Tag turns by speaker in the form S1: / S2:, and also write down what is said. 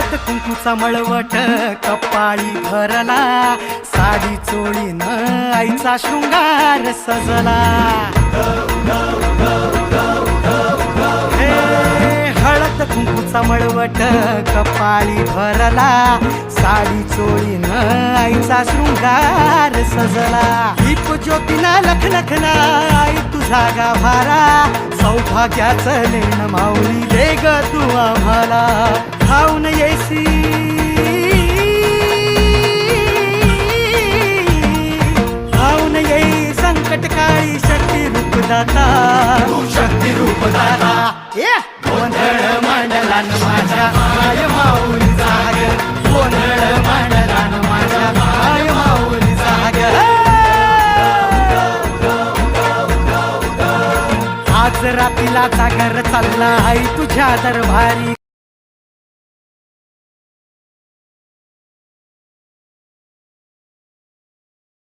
S1: हळद कुंकूचा मळवट कपाळी भरला, साडी चोळीनं आईचा शृंगार सजला. हे हळद कुंकूचा मळवट कपाळी भरला, साडी चोळीनं आईचा शृंगार सजला. दीप ज्योतीना लखलखना आई तुझा गाभारा, सौभाग्याचं लेण माऊली दे ग तू आम्हाला. धावून येसी धावून येई संकट काळी शक्ती रूपदाता, शक्ती रूपदाता. गोंधळ मांडला न माझ्या आय माऊली जाग, गोंधळ मांडला न माझ्या आय माऊली जाग. आज रात्रीला जागर चालला आई तुझ्या दरबारी,